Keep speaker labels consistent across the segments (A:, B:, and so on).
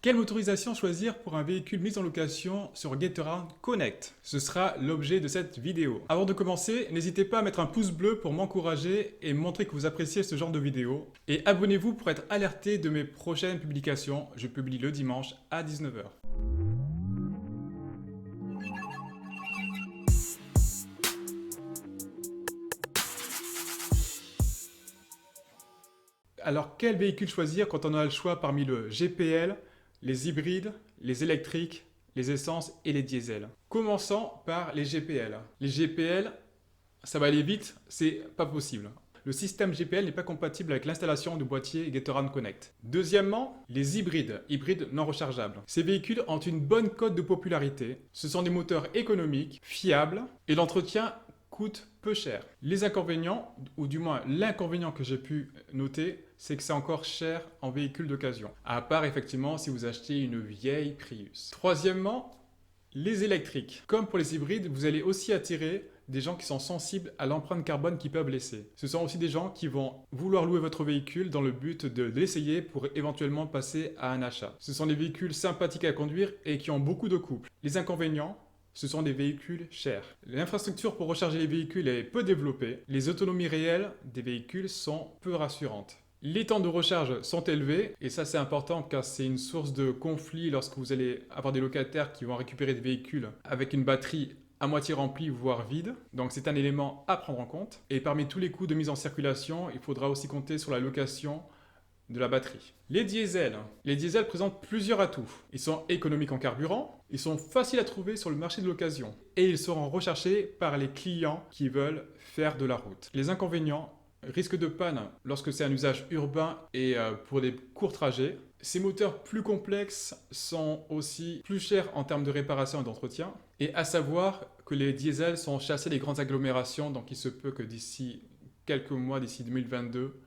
A: Quelle motorisation choisir pour un véhicule mis en location sur Getaround Connect? Ce sera l'objet de cette vidéo. Avant de commencer, n'hésitez pas à mettre un pouce bleu pour m'encourager et montrer que vous appréciez ce genre de vidéo. Et abonnez-vous pour être alerté de mes prochaines publications. Je publie le dimanche à 19 h. Alors, quel véhicule choisir quand on a le choix parmi le GPL, les hybrides, les électriques, les essences et les diesels? Commençons par les GPL. Les GPL, ça va aller vite, c'est pas possible. Le système GPL n'est pas compatible avec l'installation du boîtier Getaround Connect. Deuxièmement, les hybrides non rechargeables. Ces véhicules ont une bonne cote de popularité. Ce sont des moteurs économiques, fiables et l'entretien coûte peu cher. Les inconvénients, ou du moins l'inconvénient que j'ai pu noter, c'est que c'est encore cher en véhicule d'occasion. À part effectivement si vous achetez une vieille Prius. Troisièmement, les électriques. Comme pour les hybrides, vous allez aussi attirer des gens qui sont sensibles à l'empreinte carbone qui peuvent laisser. Ce sont aussi des gens qui vont vouloir louer votre véhicule dans le but de l'essayer pour éventuellement passer à un achat. Ce sont des véhicules sympathiques à conduire et qui ont beaucoup de couple. Les inconvénients, ce sont des véhicules chers. L'infrastructure pour recharger les véhicules est peu développée. Les autonomies réelles des véhicules sont peu rassurantes. Les temps de recharge sont élevés et ça c'est important car c'est une source de conflit lorsque vous allez avoir des locataires qui vont récupérer des véhicules avec une batterie à moitié remplie voire vide. Donc c'est un élément à prendre en compte. Et parmi tous les coûts de mise en circulation, il faudra aussi compter sur la location de la batterie. Les diesels. Les diesels présentent plusieurs atouts. Ils sont économiques en carburant, ils sont faciles à trouver sur le marché de l'occasion et ils seront recherchés par les clients qui veulent faire de la route. Les inconvénients, risque de panne lorsque c'est un usage urbain et pour des courts trajets. Ces moteurs plus complexes sont aussi plus chers en termes de réparation et d'entretien. Et à savoir que les diesels sont chassés des grandes agglomérations, donc il se peut que d'ici quelques mois, d'ici 2022,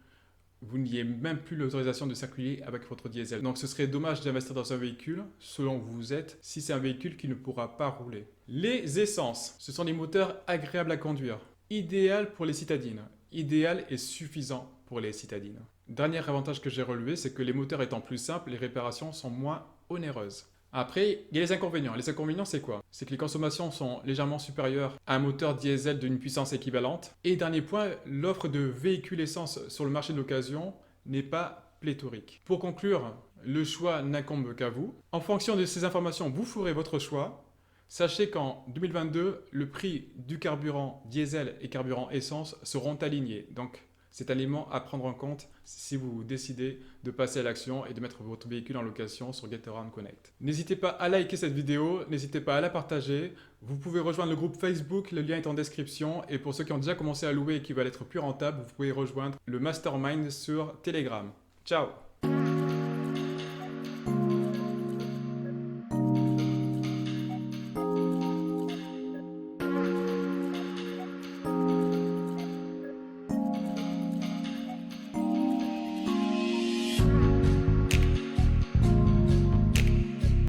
A: vous n'ayez même plus l'autorisation de circuler avec votre diesel. Donc ce serait dommage d'investir dans un véhicule, selon où vous êtes, si c'est un véhicule qui ne pourra pas rouler. Les essences, ce sont des moteurs agréables à conduire, idéal pour les citadines, idéal et suffisant pour les citadines. Dernier avantage que j'ai relevé, c'est que les moteurs étant plus simples, les réparations sont moins onéreuses. Après, il y a les inconvénients. Les inconvénients, c'est quoi? C'est que les consommations sont légèrement supérieures à un moteur diesel d'une puissance équivalente. Et dernier point, l'offre de véhicules essence sur le marché de l'occasion n'est pas pléthorique. Pour conclure, le choix n'incombe qu'à vous. En fonction de ces informations, vous ferez votre choix. Sachez qu'en 2022, le prix du carburant diesel et carburant essence seront alignés. Donc, c'est un élément à prendre en compte si vous décidez de passer à l'action et de mettre votre véhicule en location sur Getaround Connect. N'hésitez pas à liker cette vidéo, n'hésitez pas à la partager. Vous pouvez rejoindre le groupe Facebook, le lien est en description. Et pour ceux qui ont déjà commencé à louer et qui veulent être plus rentables, vous pouvez rejoindre le Mastermind sur Telegram. Ciao!